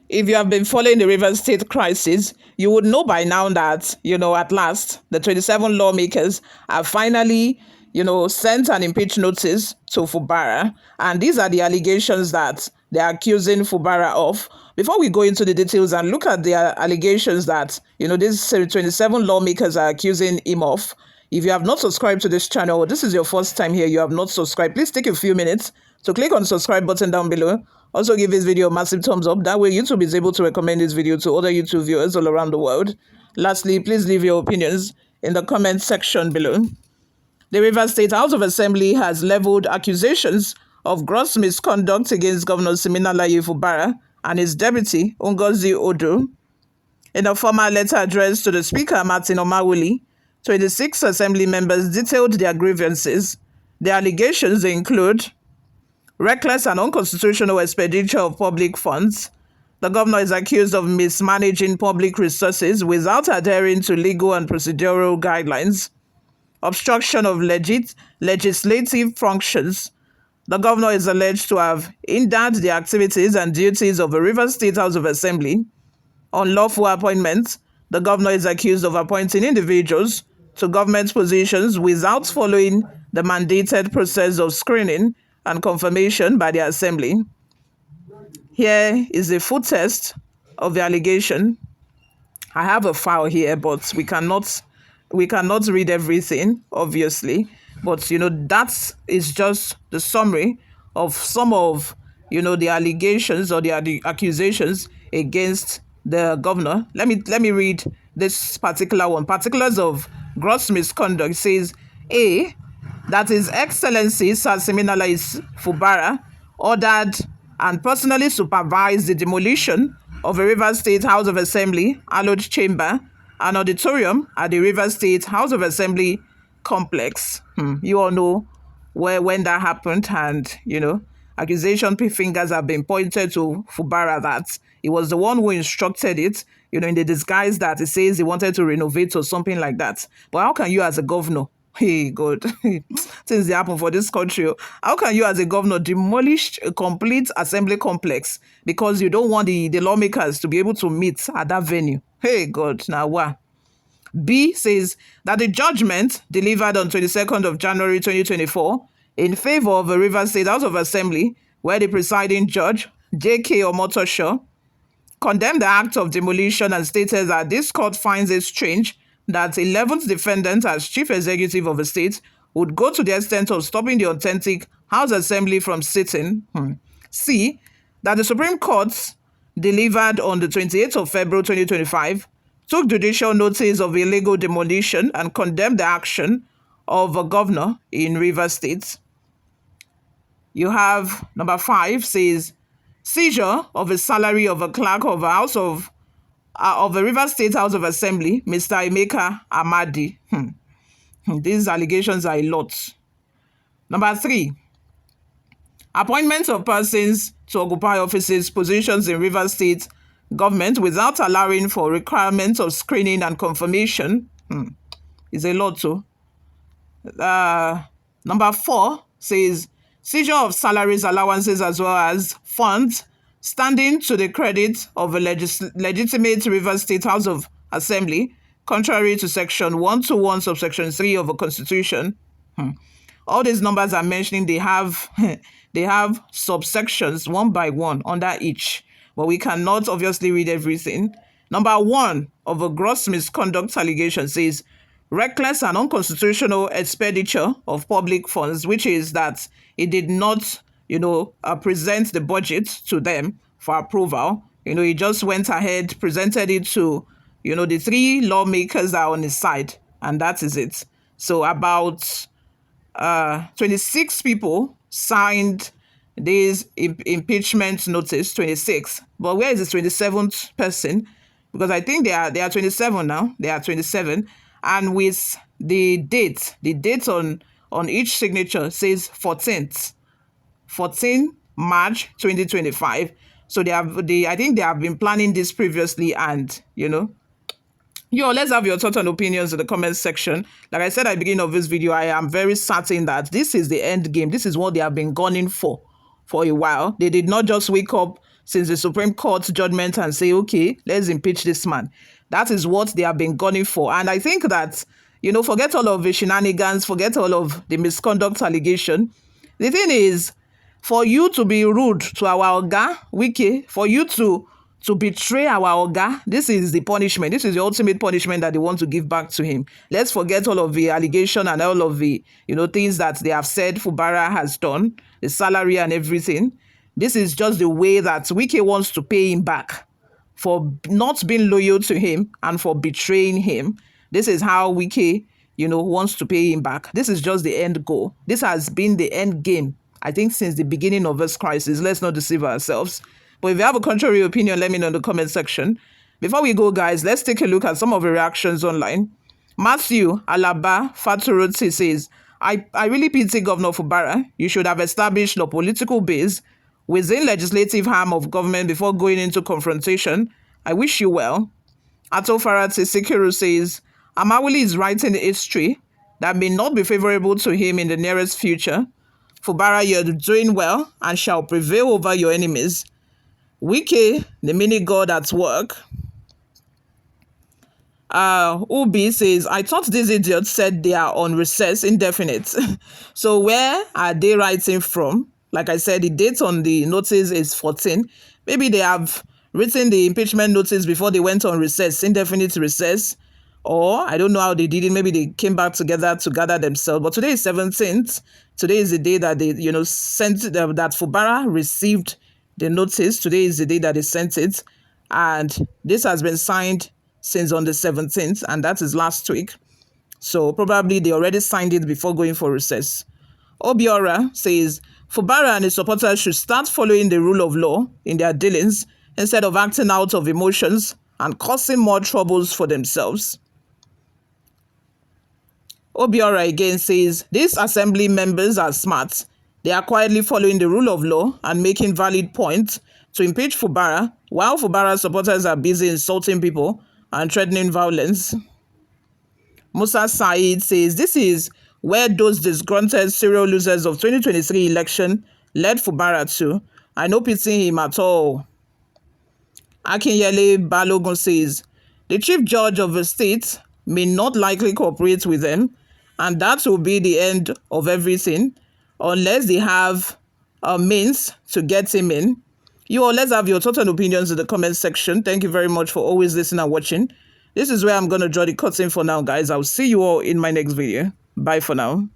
If you have been following the Rivers State crisis, you would know by now that, at last, the 27 lawmakers have finally, sent an impeach notice to Fubara. And these are the allegations that they are accusing Fubara of. Before we go into the details and look at the allegations that, these 27 lawmakers are accusing him of, if you have not subscribed to this channel, this is your first time here, you have not subscribed, please take a few minutes to click on the subscribe button down below. Also give this video a massive thumbs up. That way YouTube is able to recommend this video to other YouTube viewers all around the world. Lastly, please leave your opinions in the comment section below. The Rivers State House of Assembly has leveled accusations of gross misconduct against Governor Siminalayi Fubara and his deputy, Ngozi Odo. In a formal letter addressed to the Speaker, Martin Omawuli, 26 Assembly members detailed their grievances. The allegations include reckless and unconstitutional expenditure of public funds. The governor is accused of mismanaging public resources without adhering to legal and procedural guidelines. Obstruction of legislative functions. The governor is alleged to have hindered the activities and duties of the Rivers State House of Assembly. Unlawful appointments. The governor is accused of appointing individuals to government positions without following the mandated process of screening and confirmation by the Assembly. Here is a full text of the allegation. I have a file here, but we cannot read everything, obviously. But that is just the summary of some of the allegations or the accusations against the governor. Let me read this particular one. Particulars of gross misconduct. It says, A, that His Excellency Sir Siminalayi Fubara ordered and personally supervised the demolition of a Rivers State House of Assembly, hallowed chamber, an auditorium at the Rivers State House of Assembly complex. You all know when that happened, and accusation fingers have been pointed to Fubara that he was the one who instructed it, in the disguise that he says he wanted to renovate or something like that. But how can you as a governor, hey God, things they happen for this country, how can you as a governor demolish a complete assembly complex because you don't want the lawmakers to be able to meet at that venue? Hey God, now what? B says that the judgment delivered on 22nd of January 2024 in favor of the Rivers State House of Assembly, where the presiding judge, J.K. Omotosho, condemned the act of demolition and stated that this court finds it strange that 11th defendant as chief executive of the state would go to the extent of stopping the authentic House Assembly from sitting. C, that the Supreme Court delivered on the 28th of February 2025 took judicial notice of illegal demolition and condemned the action of a governor in Rivers State. You have number 5 says seizure of a salary of a clerk of a house of the Rivers State House of Assembly, Mr. Emeka Amadi. These allegations are a lot. Number 3, appointment of persons to occupy offices, positions in Rivers State government without allowing for requirements of screening and confirmation. Is a lot too. Number 4 says seizure of salaries, allowances, as well as funds standing to the credit of a legitimate Rivers State House of Assembly, contrary to Section 121, subsection 3 of the Constitution. All these numbers I'm mentioning, they have subsections one by one under each, but we cannot obviously read everything. Number 1 of a gross misconduct allegation says reckless and unconstitutional expenditure of public funds, which is that it did not, present the budget to them for approval. He just went ahead, presented it to, the 3 lawmakers that are on his side, and that is it. So about 26 people signed this impeachment notice, 26. But where is the 27th person? Because I think they are 27 now. They are 27. And with the date on each signature says 14th. 14 March 2025. So I think they have been planning this previously, and let's have your thoughts and opinions in the comment section. Like I said at the beginning of this video, I am very certain that this is the end game. This is what they have been gunning for a while. They did not just wake up since the Supreme Court judgment and say, okay, let's impeach this man. That is what they have been gunning for. And I think that, forget all of the shenanigans, forget all of the misconduct allegation. The thing is, for you to be rude to our Oga, Wike, for you to betray our Oga, this is the punishment. This is the ultimate punishment that they want to give back to him. Let's forget all of the allegation and all of the, things that they have said Fubara has done, the salary and everything. This is just the way that Wike wants to pay him back for not being loyal to him and for betraying him. This is how Wike, wants to pay him back. This is just the end goal. This has been the end game, I think, since the beginning of this crisis. Let's not deceive ourselves. But if you have a contrary opinion, let me know in the comment section. Before we go, guys, let's take a look at some of the reactions online. Matthew Alaba Faturoti says, I really pity Governor Fubara. You should have established a political base within legislative arm of government before going into confrontation. I wish you well. Ato Farati Sikiru says, Amawili is writing history that may not be favorable to him in the nearest future. Fubara, you're doing well and shall prevail over your enemies. Wike, the mini god at work. Ubi says, I thought these idiots said they are on recess indefinite. So where are they writing from? Like I said, the date on the notice is 14. Maybe they have written the impeachment notice before they went on recess, indefinite recess. Or I don't know how they did it. Maybe they came back together to gather themselves. But today is 17th. Today is the day that they, sent that Fubara received the notice. Today is the day that they sent it. And this has been signed since on the 17th. And that is last week. So probably they already signed it before going for recess. Obiora says, Fubara and his supporters should start following the rule of law in their dealings instead of acting out of emotions and causing more troubles for themselves. Obiora again says, these assembly members are smart. They are quietly following the rule of law and making valid points to impeach Fubara, while Fubara supporters are busy insulting people and threatening violence. Musa Said says, this is where those disgruntled serial losers of 2023 election led Fubara to. I no pity him at all. Akinyele Balogun says, the chief judge of the state may not likely cooperate with them, and that will be the end of everything, unless they have a means to get him in. You all, let's have your thoughts and opinions in the comment section. Thank you very much for always listening and watching. This is where I'm going to draw the curtain for now, guys. I'll see you all in my next video. Bye for now.